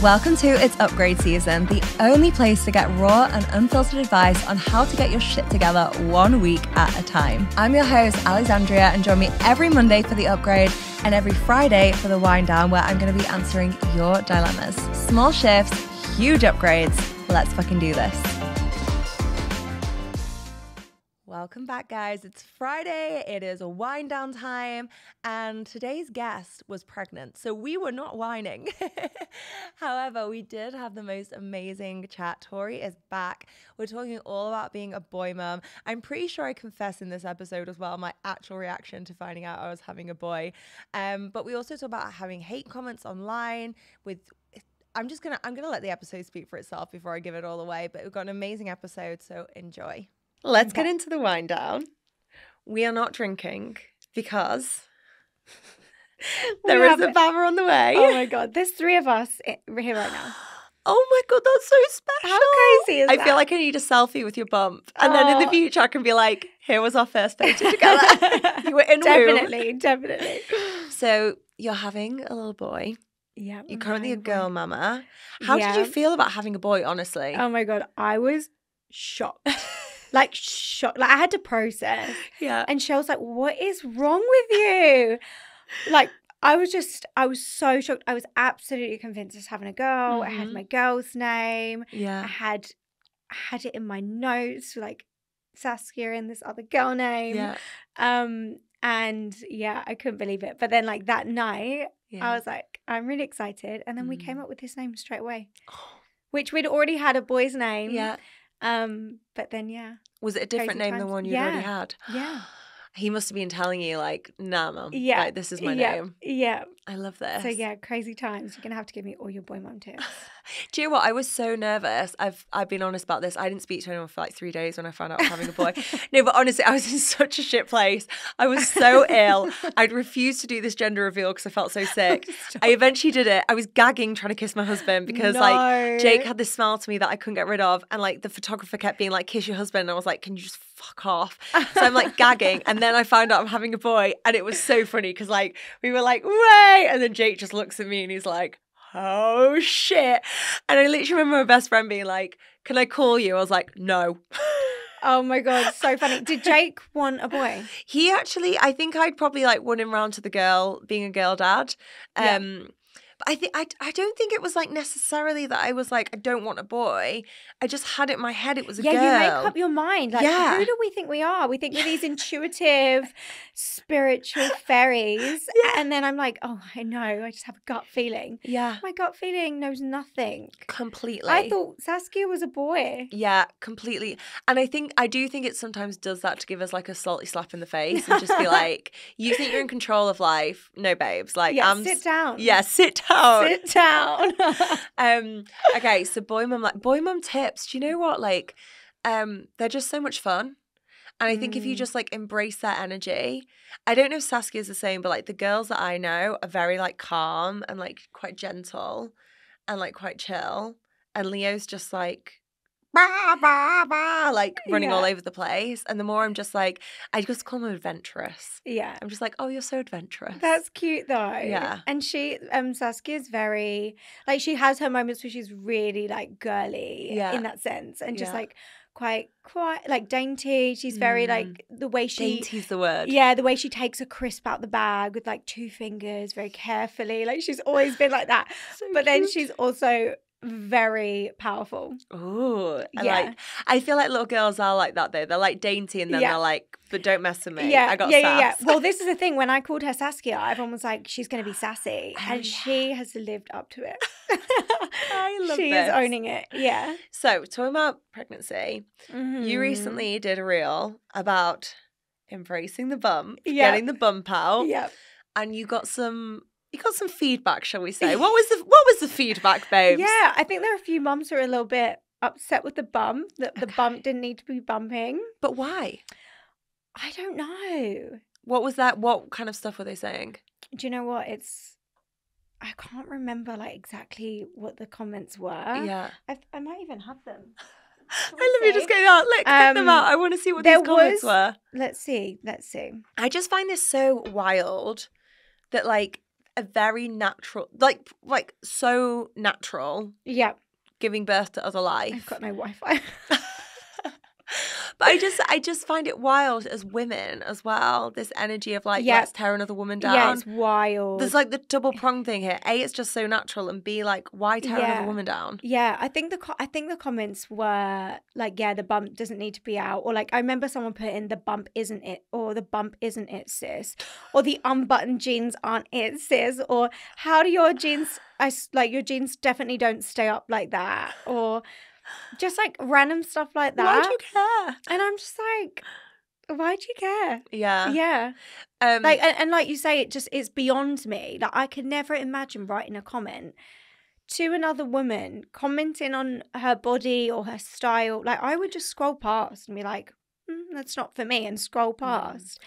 Welcome to It's Upgrade Season, the only place to get raw and unfiltered advice on how to get your shit together 1 week at a time. I'm your host, Alexandria, and join me every Monday for The Upgrade and every Friday for The Wind Down, where I'm going to be answering your dilemmas. Small shifts, huge upgrades. Let's fucking do this. Welcome back, guys. It's Friday. It is a wind down time, and today's guest was pregnant, so we were not whining. However, we did have the most amazing chat. Tori is back. We're talking all about being a boy mum. I'm pretty sure I confess in this episode as well my actual reaction to finding out I was having a boy. But we also talk about having hate comments online with. I'm gonna let the episode speak for itself before I give it all away. But we've got an amazing episode, so enjoy. Let's get into the wind down. We are not drinking because there is a bammer on the way. Oh my God, there's 3 of us here right now. Oh my God, that's so special. How crazy is that? I feel like I need a selfie with your bump. And then in the future I can be like, here was our first photo together. You were in Definitely. So you're having a little boy. Yeah. You're currently a girl mama. How did you feel about having a boy, honestly? Oh my God, I was shocked. Like I had to process. Yeah. And she was like, what is wrong with you? Like, I was so shocked. I was absolutely convinced I was having a girl. I had my girl's name. Yeah. I had it in my notes, like Saskia and this other girl name. Yeah. And yeah, I couldn't believe it. But then like that night, I was like, I'm really excited. And then we came up with his name straight away, which we'd already had a boy's name. Yeah. But then, was it a different name than one you'd already had? Yeah. He must have been telling you like, nah, mum. Yeah. Like, this is my name. Yeah. I love this. So yeah, crazy times. You're going to have to give me all your boy mum tips. Do you know what? I was so nervous. I've been honest about this. I didn't speak to anyone for like 3 days when I found out I was having a boy. No, but honestly, I was in such a shit place. I was so ill. I'd refused to do this gender reveal because I felt so sick. I eventually did it. I was gagging trying to kiss my husband because like Jake had this smile to me that I couldn't get rid of. And like the photographer kept being like, kiss your husband. And I was like, can you just fuck off? So I'm like gagging. And then I found out I'm having a boy. And it was so funny because like we were like, way. And then Jake just looks at me and he's like, oh shit. And I literally remember my best friend being like, can I call you? I was like, no. Oh my God, so funny. Did Jake want a boy? He actually, I think I'd probably like won him round to the girl, being a girl dad. But I don't think it was like necessarily that I was like, I don't want a boy. I just had it in my head it was a girl. Yeah, you make up your mind. Like, who do we think we are? We think we're these intuitive, spiritual fairies. Yeah. And then I'm like, oh, I know. I just have a gut feeling. Yeah. My gut feeling knows nothing. Completely. I thought Saskia was a boy. Yeah, completely. And I do think it sometimes does that to give us like a salty slap in the face and just be like, you think you're in control of life? No, babes. Like, sit down. Yeah, sit down. Sit down. Okay, so boy mum tips. Do you know what? Like, they're just so much fun. And I think if you just like embrace that energy, I don't know if Saskia's the same, but like the girls that I know are very like calm and like quite gentle and like quite chill. And Leo's just like bah, bah, bah, like running all over the place. And the more I'm just like, I just call him adventurous. Yeah. I'm just like, oh, you're so adventurous. That's cute though. Yeah. And she, Saskia's very, like she has her moments where she's really like girly in that sense. And just like quite like dainty. She's very like the way she. Dainty's the word. Yeah. The way she takes a crisp out the bag with like 2 fingers very carefully. Like she's always been like that. So but cute. then she's also very powerful. Oh, I feel like little girls are like that though. They're like dainty and then they're like, but don't mess with me. I got sass. Yeah. Well, this is the thing. When I called her Saskia, everyone was like, she's going to be sassy. And she has lived up to it. I love She is owning it. Yeah. So, talking about pregnancy, you recently did a reel about embracing the bump, getting the bump out. Yep. And you got some feedback, shall we say? What was the feedback, babes? Yeah, I think there are a few mums who are a little bit upset with the bump, that the bump didn't need to be bumping. But why? I don't know. What was that? What kind of stuff were they saying? Do you know what? I can't remember like exactly what the comments were. Yeah. I might even have them. I love you just going out. Look, click them out. I want to see what these comments were. Let's see. I just find this so wild that like a very natural, like so natural. Yeah. Giving birth to other life. I've got no Wi-Fi. But I just find it wild as women as well. This energy of like, let's tear another woman down. Yeah, it's wild. There's like the double prong thing here. A, it's just so natural, and B, like, why tear another woman down? Yeah, I think the comments were like, yeah, the bump doesn't need to be out, or like I remember someone put in the bump isn't it, or the bump isn't it, sis, or the unbuttoned jeans aren't it, sis, or how do your jeans? Your jeans definitely don't stay up like that, or just like random stuff like that. Why do you care? And I'm just like, why do you care? Yeah. Yeah. Like, and like you say, it's beyond me. Like, I could never imagine writing a comment to another woman commenting on her body or her style. Like, I would just scroll past and be like, that's not for me, and scroll past.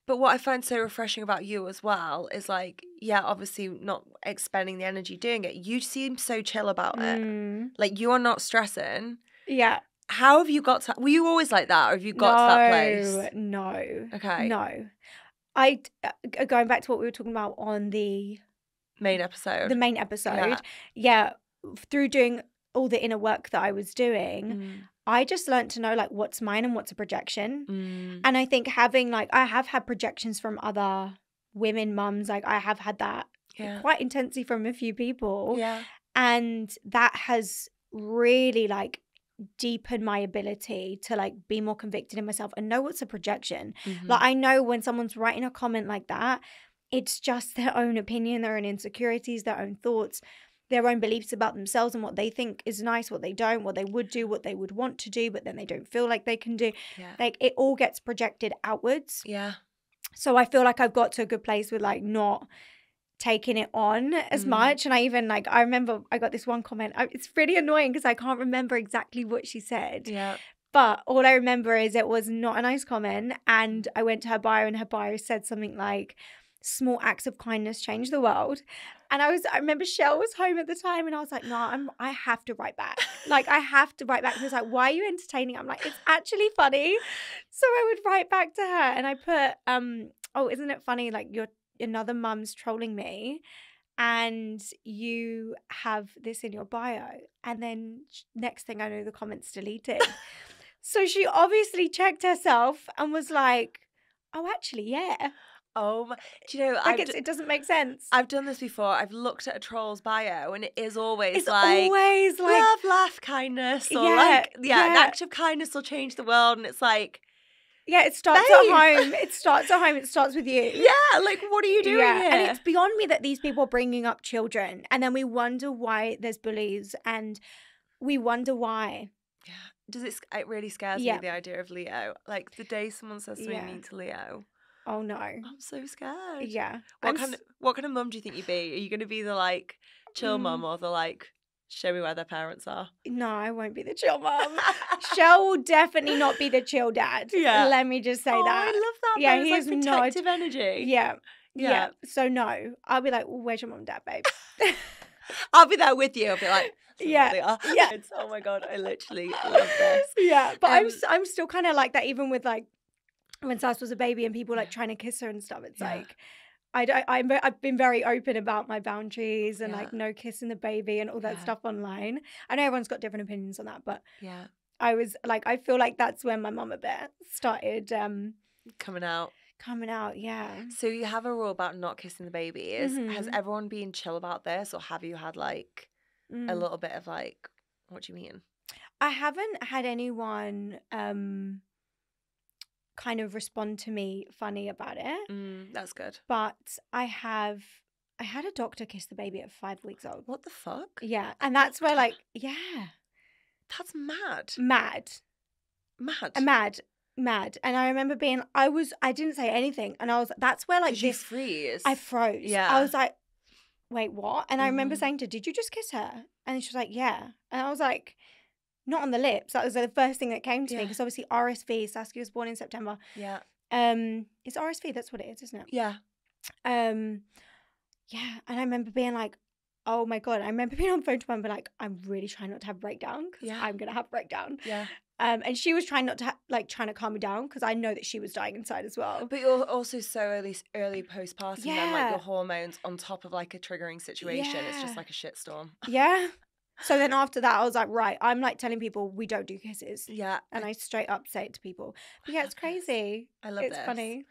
But what I find so refreshing about you as well is like, yeah, obviously not expending the energy doing it. You seem so chill about it. Like, you are not stressing. Yeah. How have you got to, were you always like that, or have you got to that place? No. Okay. No. Going back to what we were talking about on the main episode. Yeah. Through doing all the inner work that I was doing, I just learned to know like what's mine and what's a projection. And I think having like, I have had projections from other women mums, like I have had that quite intensely from a few people. Yeah. And that has really like deepened my ability to like be more convicted in myself and know what's a projection. Like I know when someone's writing a comment like that, it's just their own opinion, their own insecurities, their own thoughts, their own beliefs about themselves and what they think is nice, what they don't, what they would do, what they would want to do, but then they don't feel like they can do. Yeah. Like it all gets projected outwards. Yeah. So I feel like I've got to a good place with like not taking it on as much. And I even like, I remember I got this one comment. It's really annoying because I can't remember exactly what she said. Yeah. But all I remember is it was not a nice comment. And I went to her bio and her bio said something like, small acts of kindness change the world. And I remember Shell was home at the time and I was like, no, I have to write back. Like, I have to write back. And he was like, why are you entertaining? I'm like, it's actually funny. So I would write back to her and I put, oh, isn't it funny? Like, another mum's trolling me and you have this in your bio. And then next thing I know, the comment's deleted. So she obviously checked herself and was like, oh, actually, yeah. Oh my, do you know, it doesn't make sense. I've done this before. I've looked at a troll's bio and it is always always like love, laugh, kindness, or an act of kindness will change the world. And it's like, yeah, it starts at home. It starts at home. It starts with you. Yeah, like what are you doing here? And it's beyond me that these people are bringing up children and then we wonder why there's bullies and we wonder why. Yeah. It really scares me, the idea of Leo. Like the day someone says something mean to Leo. Oh no. I'm so scared. Yeah. What kind of mum do you think you'd be? Are you going to be the like chill mum or the like show me where their parents are? No, I won't be the chill mum. Shell will definitely not be the chill dad. Yeah. Let me just say that. I love that. Yeah, he's like protective energy. Yeah. So no, I'll be like, well, where's your mum and dad, babe? I'll be there with you. I'll be like, yeah. Oh my God, I literally love this. Yeah, but I'm still kind of like that even with like when Sass was a baby and people like trying to kiss her and stuff. It's like I've been very open about my boundaries and like no kissing the baby and all that stuff online. I know everyone's got different opinions on that, but I was like, I feel like that's when my mama bear started coming out. Yeah. So you have a rule about not kissing the babies. Has everyone been chill about this, or have you had like a little bit of like, what do you mean? I haven't had anyone kind of respond to me funny about it. That's good. But I had a doctor kiss the baby at 5 weeks old. What the fuck? Yeah. And that's where like, That's mad. Mad. And I remember being, I didn't say anything. And I was, that's where like you freeze? I froze. Yeah. I was like, wait, what? And I remember saying to her, did you just kiss her? And she was like, yeah. And I was like, not on the lips. That was the first thing that came to me because obviously RSV, Saskia was born in September. Yeah. It's RSV, that's what it is, isn't it? Yeah. Yeah. And I remember being like, oh my God, I remember being on the phone to mum, but like, I'm really trying not to have a breakdown because Yeah. I'm going to have a breakdown. Yeah. And she was trying not to trying to calm me down because I know that she was dying inside as well. But you're also so early postpartum, then like Yeah. your hormones on top of like a triggering situation. It's just Yeah. like a shitstorm. Yeah. So then after that, I was like, right, I'm like telling people we don't do kisses. Yeah. And I straight up say it to people. But yeah, it's crazy. I love it's this. funny.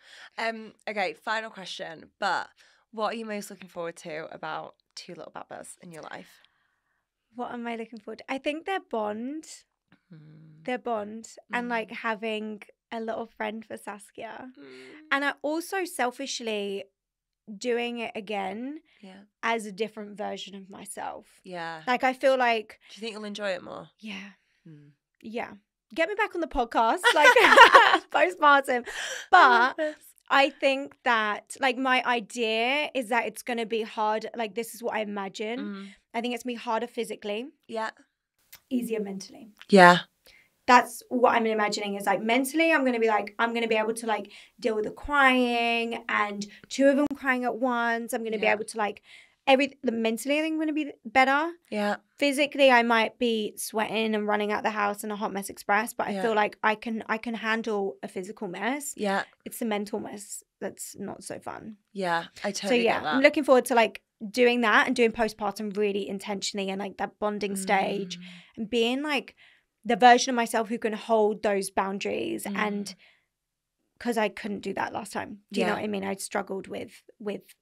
Okay, final question. But what are you most looking forward to about two little babbas in your life? What am I looking forward to? I think their bond. Their bond. And like having a little friend for Saskia. And I also selfishly doing it again as a different version of myself. Yeah. Like I feel like. Do you think you'll enjoy it more? Yeah. Yeah. Get me back on the podcast, like postpartum. But I think that like my idea is that it's going to be hard. Like this is what I imagine. I think it's going to be harder physically. Yeah. Easier mentally. Yeah. That's what I'm imagining is like mentally I'm going to be able to like deal with the crying and two of them crying at once. I'm going to be able to like mentally I think I'm going to be better. Yeah. Physically I might be sweating and running out the house in a hot mess express, but I feel like I can handle a physical mess. Yeah. It's the mental mess that's not so fun. Yeah, I totally get that. I'm looking forward to like doing that and doing postpartum really intentionally and like that bonding stage and being like the version of myself who can hold those boundaries and because I couldn't do that last time. Do you know what I mean? I struggled with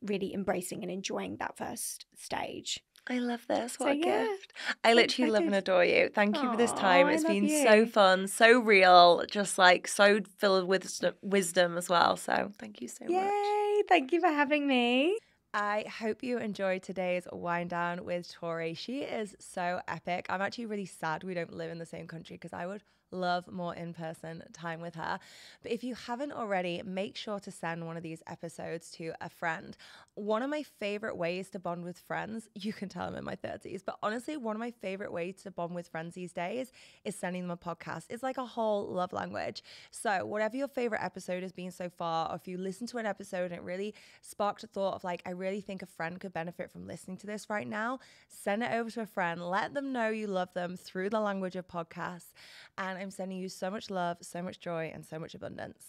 really embracing and enjoying that first stage. I love this. What So, a yeah. gift. I literally love and adore you. Thank you for this time. Aw, It's I love been you. so fun, so real, just like so filled with wisdom as well. So thank you so much. Yay! Thank you for having me. I hope you enjoyed today's wind down with Tori. She is so epic. I'm actually really sad we don't live in the same country because I would love more in-person time with her. But if you haven't already, make sure to send one of these episodes to a friend. One of my favorite ways to bond with friends, you can tell I'm in my 30s, but honestly, one of my favorite ways to bond with friends these days is sending them a podcast. It's like a whole love language. So whatever your favorite episode has been so far, or if you listen to an episode and it really sparked a thought of like, I really think a friend could benefit from listening to this right now, send it over to a friend. Let them know you love them through the language of podcasts. And I'm sending you so much love, so much joy, and so much abundance.